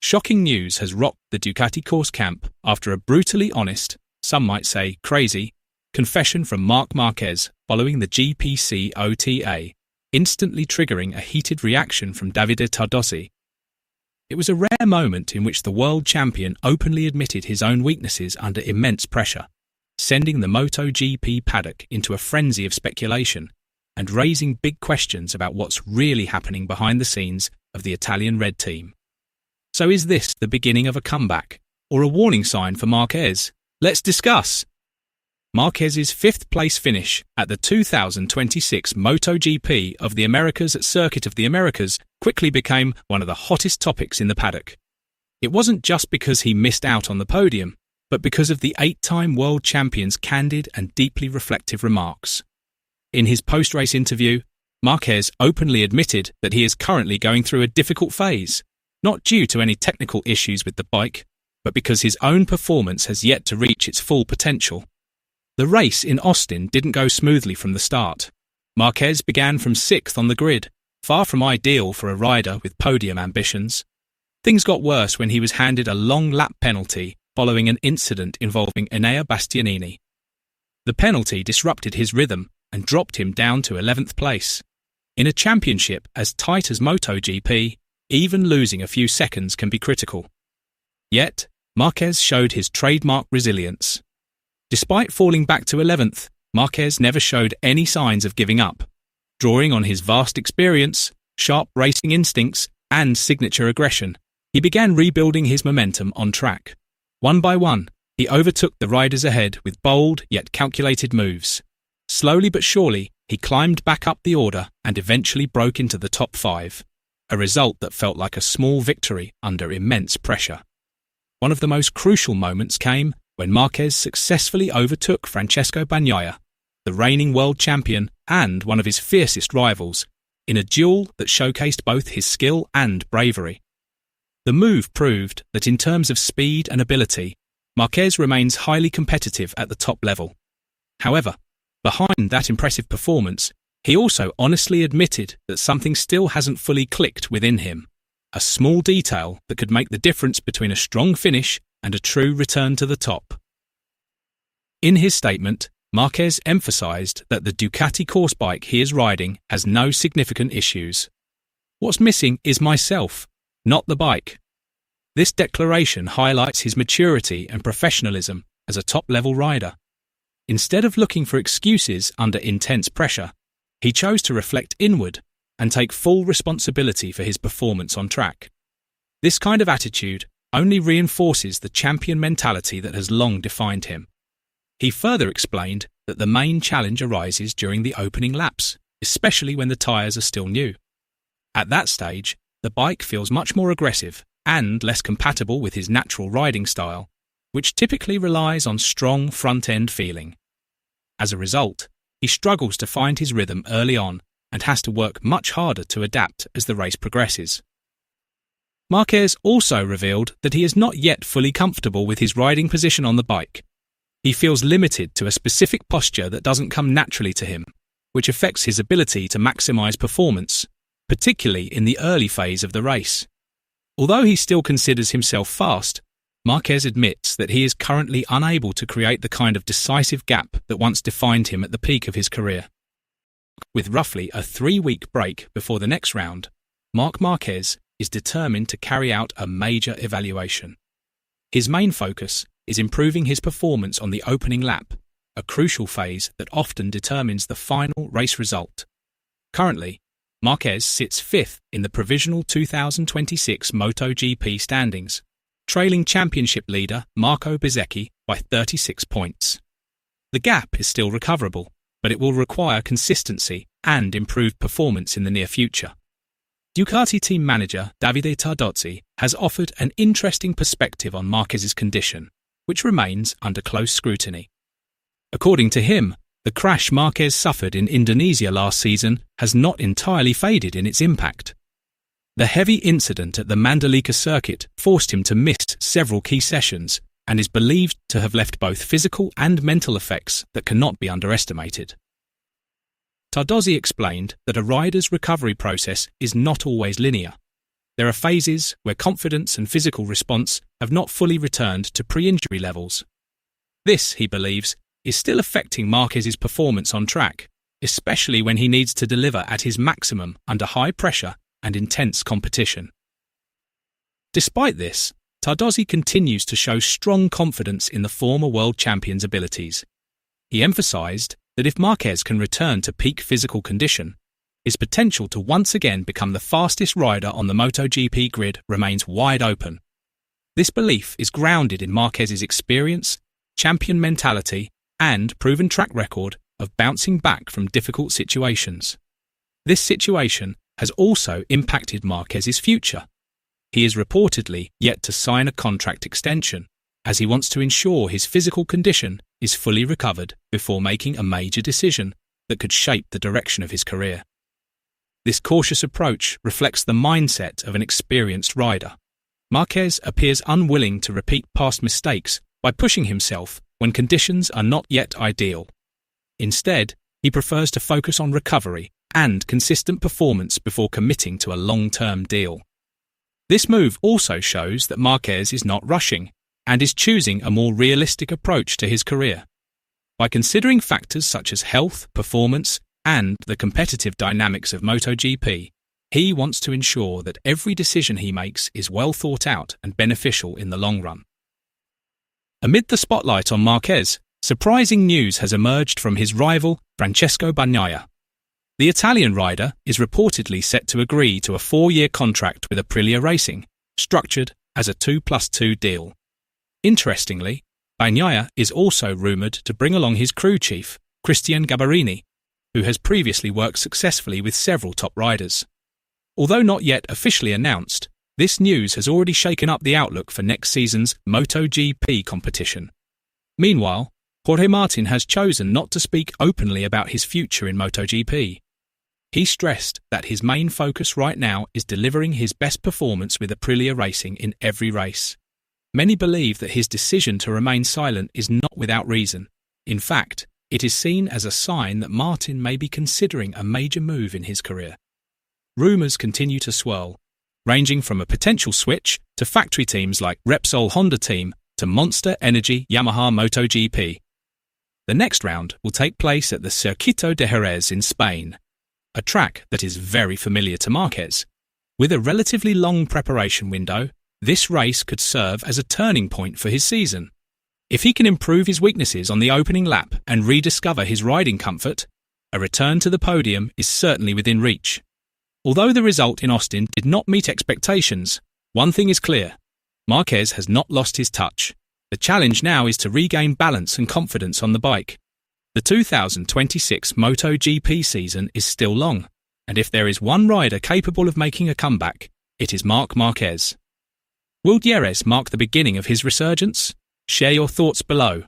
Shocking news has rocked the Ducati course camp after a brutally honest, some might say crazy, confession from Marc Márquez following the GP COTA, instantly triggering a heated reaction from Davide Tardozzi. It was a rare moment in which the world champion openly admitted his own weaknesses under immense pressure, sending the MotoGP paddock into a frenzy of speculation and raising big questions about what's really happening behind the scenes of the Italian red team. So is this the beginning of a comeback, or a warning sign for Marquez? Let's discuss. Marquez's fifth-place finish at the 2026 MotoGP of the Americas at Circuit of the Americas quickly became one of the hottest topics in the paddock. It wasn't just because he missed out on the podium, but because of the 8-time world champion's candid and deeply reflective remarks. In his post-race interview, Marquez openly admitted that he is currently going through a difficult phase, not due to any technical issues with the bike, but because his own performance has yet to reach its full potential. The race in Austin didn't go smoothly from the start. Marquez began from 6th on the grid, far from ideal for a rider with podium ambitions. Things got worse when he was handed a long lap penalty following an incident involving Enea Bastianini. The penalty disrupted his rhythm and dropped him down to 11th place. In a championship as tight as MotoGP, even losing a few seconds can be critical. Yet, Marquez showed his trademark resilience. Despite falling back to 11th, Marquez never showed any signs of giving up. Drawing on his vast experience, sharp racing instincts, and signature aggression, he began rebuilding his momentum on track. One by one, he overtook the riders ahead with bold yet calculated moves. Slowly but surely, he climbed back up the order and eventually broke into the top 5, a result that felt like a small victory under immense pressure. One of the most crucial moments came when Marquez successfully overtook Francesco Bagnaia, the reigning world champion and one of his fiercest rivals, in a duel that showcased both his skill and bravery. The move proved that in terms of speed and ability, Marquez remains highly competitive at the top level. However, behind that impressive performance, he also honestly admitted that something still hasn't fully clicked within him, a small detail that could make the difference between a strong finish and a true return to the top. In his statement, Marquez emphasized that the Ducati course bike he is riding has no significant issues. What's missing is myself, not the bike. This declaration highlights his maturity and professionalism as a top-level rider. Instead of looking for excuses under intense pressure, he chose to reflect inward and take full responsibility for his performance on track. This kind of attitude only reinforces the champion mentality that has long defined him. He further explained that the main challenge arises during the opening laps, especially when the tyres are still new. At that stage, the bike feels much more aggressive and less compatible with his natural riding style, which typically relies on strong front-end feeling. As a result, he struggles to find his rhythm early on and has to work much harder to adapt as the race progresses. Marquez also revealed that he is not yet fully comfortable with his riding position on the bike. He feels limited to a specific posture that doesn't come naturally to him, which affects his ability to maximize performance, particularly in the early phase of the race. Although he still considers himself fast, Marquez admits that he is currently unable to create the kind of decisive gap that once defined him at the peak of his career. With roughly a 3-week break before the next round, Marc Márquez is determined to carry out a major evaluation. His main focus is improving his performance on the opening lap, a crucial phase that often determines the final race result. Currently, Marquez sits 5th in the provisional 2026 MotoGP standings, trailing championship leader Marco Bezzecchi by 36 points. The gap is still recoverable, but it will require consistency and improved performance in the near future. Ducati team manager Davide Tardozzi has offered an interesting perspective on Marquez's condition, which remains under close scrutiny. According to him, the crash Marquez suffered in Indonesia last season has not entirely faded in its impact. The heavy incident at the Mandalika circuit forced him to miss several key sessions and is believed to have left both physical and mental effects that cannot be underestimated. Tardozzi explained that a rider's recovery process is not always linear. there are phases where confidence and physical response have not fully returned to pre-injury levels. This, he believes, is still affecting Marquez's performance on track, especially when he needs to deliver at his maximum under high pressure and intense competition. Despite this, Tardozzi continues to show strong confidence in the former world champion's abilities. He emphasized that if Marquez can return to peak physical condition, his potential to once again become the fastest rider on the MotoGP grid remains wide open. This belief is grounded in Marquez's experience, champion mentality, and proven track record of bouncing back from difficult situations. This situation has also impacted Marquez's future. He is reportedly yet to sign a contract extension, as he wants to ensure his physical condition is fully recovered before making a major decision that could shape the direction of his career. This cautious approach reflects the mindset of an experienced rider. Marquez appears unwilling to repeat past mistakes by pushing himself when conditions are not yet ideal. Instead, he prefers to focus on recovery and consistent performance before committing to a long-term deal. This move also shows that Marquez is not rushing and is choosing a more realistic approach to his career. By considering factors such as health, performance, and the competitive dynamics of MotoGP, he wants to ensure that every decision he makes is well thought out and beneficial in the long run. Amid the spotlight on Marquez, surprising news has emerged from his rival, Francesco Bagnaia. The Italian rider is reportedly set to agree to a 4-year contract with Aprilia Racing, structured as a 2+2 deal. Interestingly, Bagnaia is also rumoured to bring along his crew chief, Cristian Gabarini, who has previously worked successfully with several top riders. Although not yet officially announced, this news has already shaken up the outlook for next season's MotoGP competition. Meanwhile, Jorge Martin has chosen not to speak openly about his future in MotoGP. He stressed that his main focus right now is delivering his best performance with Aprilia Racing in every race. Many believe that his decision to remain silent is not without reason. In fact, it is seen as a sign that Martin may be considering a major move in his career. Rumours continue to swirl, ranging from a potential switch to factory teams like Repsol Honda Team to Monster Energy Yamaha MotoGP. The next round will take place at the Circuito de Jerez in Spain, a track that is very familiar to Marquez. With a relatively long preparation window, this race could serve as a turning point for his season. If he can improve his weaknesses on the opening lap and rediscover his riding comfort, a return to the podium is certainly within reach. Although the result in Austin did not meet expectations, one thing is clear: Marquez has not lost his touch. The challenge now is to regain balance and confidence on the bike. The 2026 MotoGP season is still long, and if there is one rider capable of making a comeback, it is Marc Márquez. Will Jerez mark the beginning of his resurgence? Share your thoughts below.